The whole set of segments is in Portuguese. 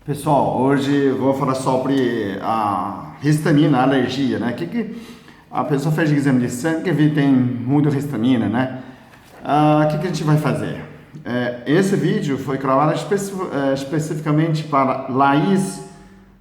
Pessoal, hoje vou falar sobre a histamina, a alergia, né? Que a pessoa fez exame de sangue e tem muita histamina, né? Que a gente vai fazer? Esse vídeo foi gravado especificamente para Laís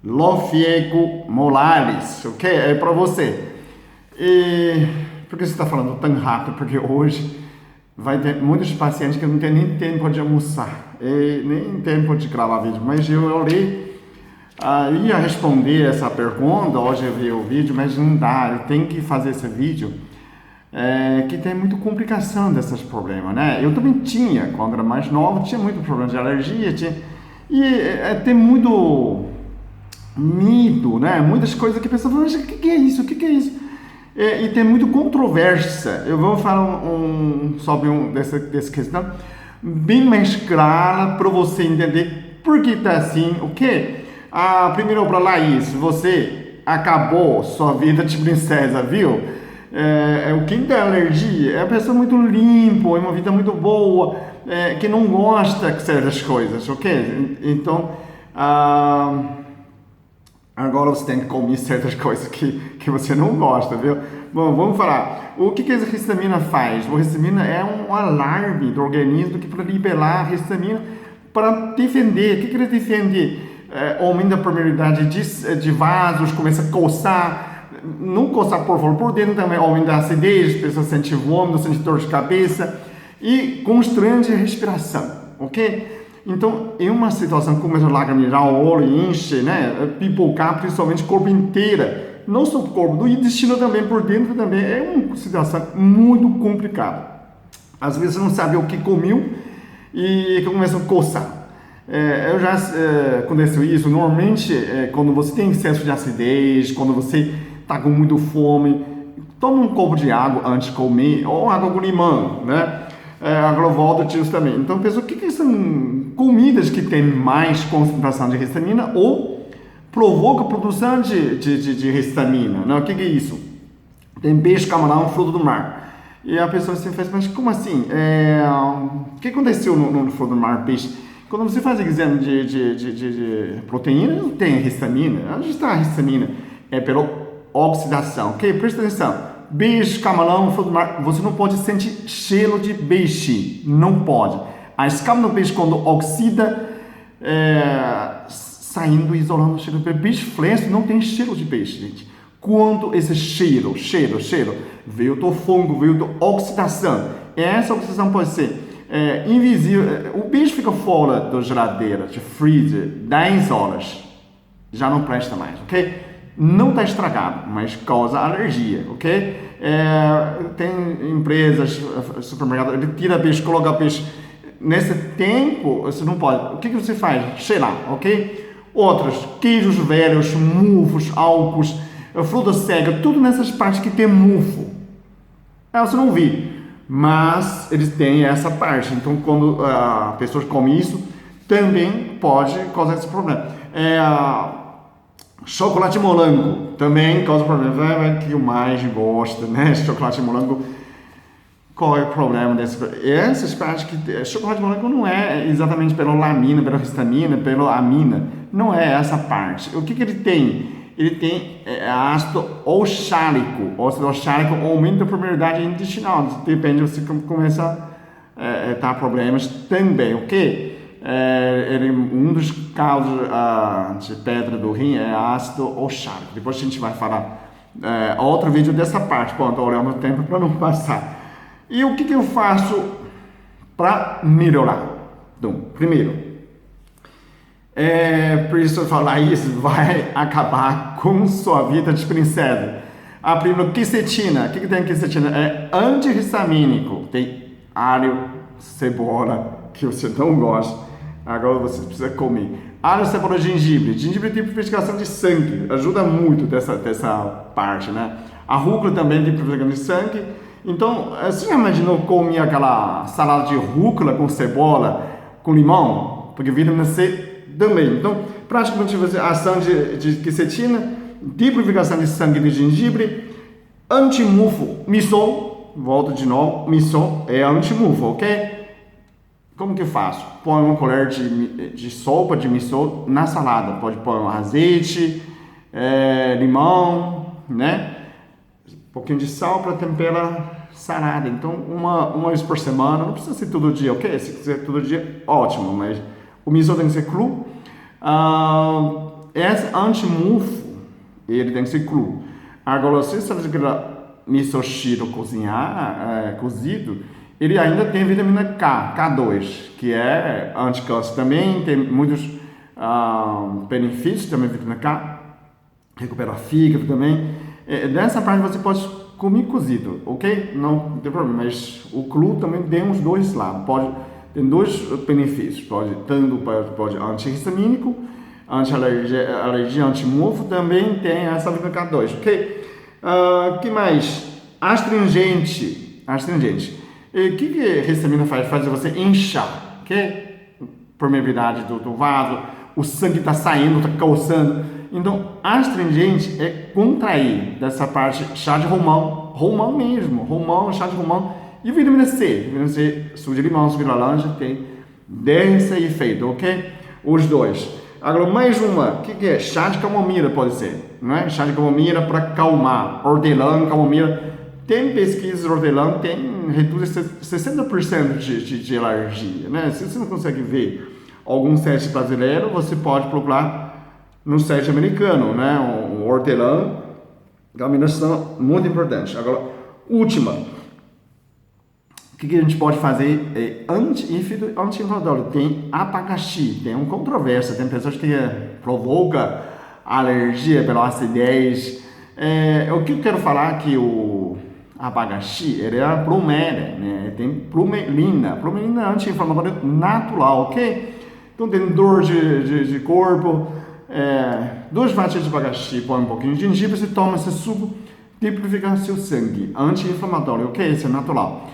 Lofiego Molares, ok? É para você. E por que você está falando tão rápido? Porque hoje vai ter muitos pacientes que não tem nem tempo de almoçar e nem tempo de gravar vídeo, mas eu olhei, ia responder essa pergunta, hoje eu vi o vídeo, mas não dá, eu tenho que fazer esse vídeo, que tem muita complicação desses problemas, né? Eu também tinha, quando era mais novo, tinha muito problema de alergia, tem muito mito, né? Muitas coisas que a pessoa fala, mas o que é isso? O que é isso? E tem muito controvérsia. Eu vou falar sobre dessa questão bem mais clara para você entender por que está assim, ok? Primeiro para Laís, você acabou sua vida de princesa, viu? Quem tem alergia é uma pessoa muito limpa, é uma vida muito boa, que não gosta de certas coisas, ok? Então, agora você tem que comer certas coisas que você não gosta, viu? Bom, vamos falar. O que a histamina faz? A histamina é um alarme do organismo que para liberar a histamina para defender. O que ele defende? Aumenta a permeabilidade de vasos, começa a coçar. Não coçar por dentro também aumenta a acidez, a pessoa sente vômito, sente dor de cabeça e constrange a respiração, ok? Então, em uma situação que começa a lagrimejar, o olho enche, né? Pipocar principalmente o corpo inteiro. Não só o corpo, do intestino também, por dentro também. É uma situação muito complicada. Às vezes você não sabe o que comeu e começa a coçar. Eu já aconteceu isso. Normalmente, quando você tem excesso de acidez, quando você está com muita fome, toma um copo de água antes de comer, ou água com limão, né? Agora volta disso também. Então, pessoal, o que são comidas que têm mais concentração de histamina ou provoca a produção de histamina? Não, o que é isso? Tem peixe, camarão, fruto do mar. E a pessoa se faz, mas como assim? O que aconteceu no fruto do mar, peixe? Quando você faz exame de proteína, não tem histamina. Onde está a histamina? É pela oxidação. Ok? Presta atenção. Peixe, camarão, fruto do mar, você não pode sentir cheiro de peixe, não pode. A escama do peixe, quando oxida, saindo, isolando o cheiro do peixe. Peixe fresco não tem cheiro de peixe, gente. Quando esse cheiro, veio do fungo, veio da oxidação. Essa oxidação pode ser invisível. O peixe fica fora da geladeira, de freezer, 10 horas. Já não presta mais, ok? Não está estragado, mas causa alergia, ok? Tem empresas, supermercado, ele tira peixe, coloca peixe. Nesse tempo, você não pode. O que você faz? Cheirar, ok? Outros, queijos velhos, mufos, álcools, fruta cega, tudo nessas partes que tem mufo. Você não vê, mas eles têm essa parte. Então, quando a pessoa come isso, também pode causar esse problema. Chocolate morango também causa problema, que o mais gosta, né? Chocolate morango, qual é o problema desse? Essas partes que chocolate morango não é exatamente pela lamina, pela histamina, pela amina, não é essa parte. O que ele tem? Ele tem ácido oxálico. O ácido oxálico aumenta a permeabilidade intestinal. Depende, você começa a ter problemas também, ok? Um dos causas de pedra do rim é ácido oxálico. Depois a gente vai falar outro vídeo dessa parte. Bom, estou olhando o tempo para não passar. E o que eu faço para melhorar? Então, primeiro, por isso eu falar isso vai acabar com sua vida de princesa. A primeira, quercetina. O que tem quercetina? É antihistamínico. Tem alho, cebola, que você não gosta. Agora você precisa comer. Alho, cebola, gengibre. Gengibre tem purificação de sangue. Ajuda muito dessa parte, né? A rúcula também tem purificação de sangue. Então, você já imaginou comer aquela salada de rúcula com cebola, com limão? Porque vitamina C também. Então, praticamente você ação de quercetina, de purificação de sangue de gengibre, antimufo, miso, volto de novo, miso é antimufo, ok? como que eu faço? Põe uma colher de sopa de miso na salada. Pode pôr um azeite, limão, né? Um pouquinho de sal para temperar salada. Então, uma vez por semana, não precisa ser todo dia, ok? Se quiser todo dia, ótimo, mas o miso tem que ser cru. Esse anti-mofo, ele tem que ser cru. Agora, se você quer miso shiro cozido, ele ainda tem vitamina K, K2, que é anticâncer também, tem muitos benefícios também, vitamina K, recupera fígado também. Dessa parte você pode comer cozido, ok? Não tem problema, mas o cru também tem os dois lados, tem dois benefícios, pode anti-histamínico, anti-alergia, anti-mofo, também tem essa vitamina K2, ok? Que mais? Astringente. O que a histamina faz? Faz você inchar, ok? Permeabilidade do vaso, o sangue está saindo, está coçando. Então, astringente é contrair dessa parte, chá de romão mesmo, chá de romão. E vitamina C, suco de limão, suco de laranja, tem desse efeito, ok? Os dois. Agora, mais uma, o que é? Chá de camomila pode ser, não é? Chá de camomila para acalmar, hortelã, camomila. Tem pesquisas, hortelã reduz 60% de alergia, né? Se você não consegue ver algum site brasileiro, você pode procurar no site americano, né? O hortelã, combinação muito importante. Agora, última, o que a gente pode fazer anti-inflamatório? Tem abacaxi, tem uma controvérsia, tem pessoas que provoca alergia pela acidez. O que eu quero falar é que o abacaxi, ele é bromélia, né? Tem bromelina é anti-inflamatório natural, ok? Então tem dor de corpo, 2 fatias de abacaxi, põe um pouquinho de gengibre, você toma esse suco, purifica seu sangue, anti-inflamatório, ok? Isso é natural.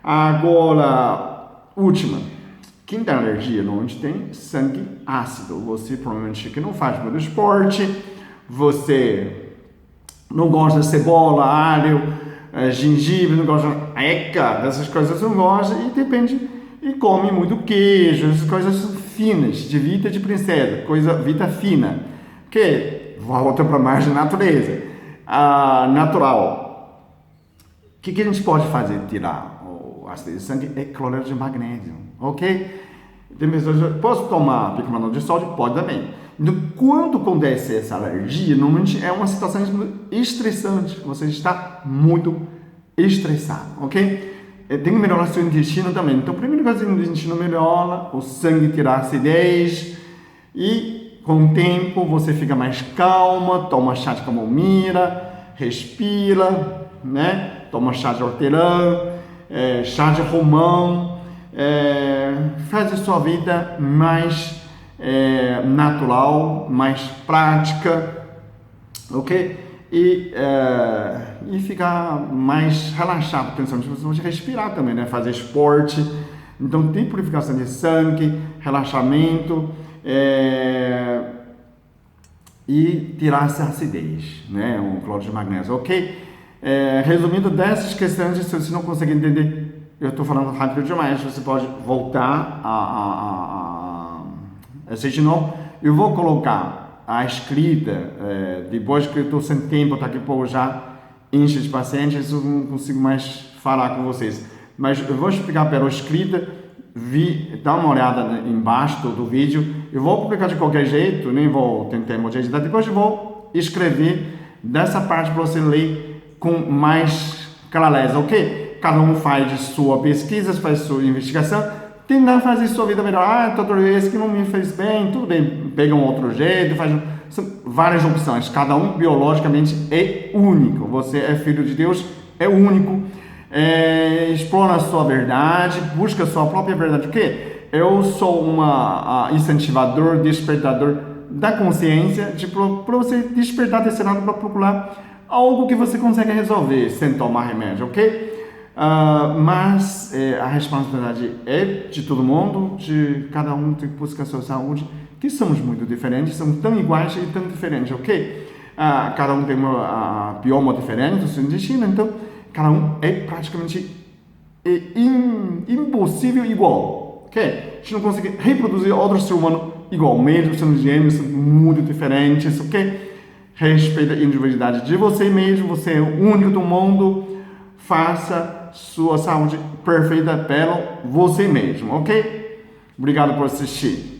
Agora, última, quem tem alergia, normalmente tem sangue ácido, você provavelmente que não faz muito esporte, você não gosta de cebola, alho, gengibre, não gosta dessas coisas, não gosta e come muito queijo, essas coisas finas, de vida de princesa, vida fina, que volta para mais de natureza, natural. O que a gente pode fazer? Tirar o ácido de sangue é cloreto de magnésio, ok? Tem pessoas, posso tomar bicarbonato de sódio? Pode também. Então, quando acontece essa alergia, normalmente é uma situação estressante, você está muito estressado, ok? Tem que melhorar seu intestino também. Então, a primeira coisa que o intestino melhora, o sangue tira a acidez e com o tempo você fica mais calma, toma chá de camomila, respira, né? Toma chá de hortelã, chá de romão, faz a sua vida mais natural, mais prática, ok? E ficar mais relaxado, pensando que você pode respirar também, né? Fazer esporte, então tem purificação de sangue, relaxamento e tirar essa acidez, né? O cloreto de magnésio, ok? Resumindo dessas questões, se você não consegue entender, eu estou falando rápido demais, você pode voltar a assistir de novo. Eu vou colocar a escrita, depois que eu estou sem tempo, daqui a pouco já enche de pacientes, eu não consigo mais falar com vocês. Mas eu vou explicar pela escrita, dá uma olhada embaixo do vídeo. Eu vou publicar de qualquer jeito, nem vou tentar editar, depois eu vou escrever dessa parte para você ler com mais clareza, ok? Cada um faz sua pesquisa, faz sua investigação, tentar fazer sua vida melhor. Doutor, esse que não me fez bem, tudo bem, pega um outro jeito, são várias opções, cada um biologicamente é único, você é filho de Deus, é único, explora a sua verdade, busca a sua própria verdade, porque eu sou incentivador, despertador da consciência, para você despertar desse lado para procurar algo que você consegue resolver sem tomar remédio, ok? Mas a responsabilidade é de todo mundo, de cada um que busca a sua saúde, que somos muito diferentes, somos tão iguais e tão diferentes, ok? Cada um tem uma bioma diferente do seu intestino, então cada um é praticamente impossível igual, ok? A gente não consegue reproduzir outro ser humano igual, mesmo sendo gêmeos, sendo muito diferentes, ok? Respeita a individualidade de você mesmo, você é o único do mundo, faça sua saúde perfeita pelo você mesmo, ok? Obrigado por assistir.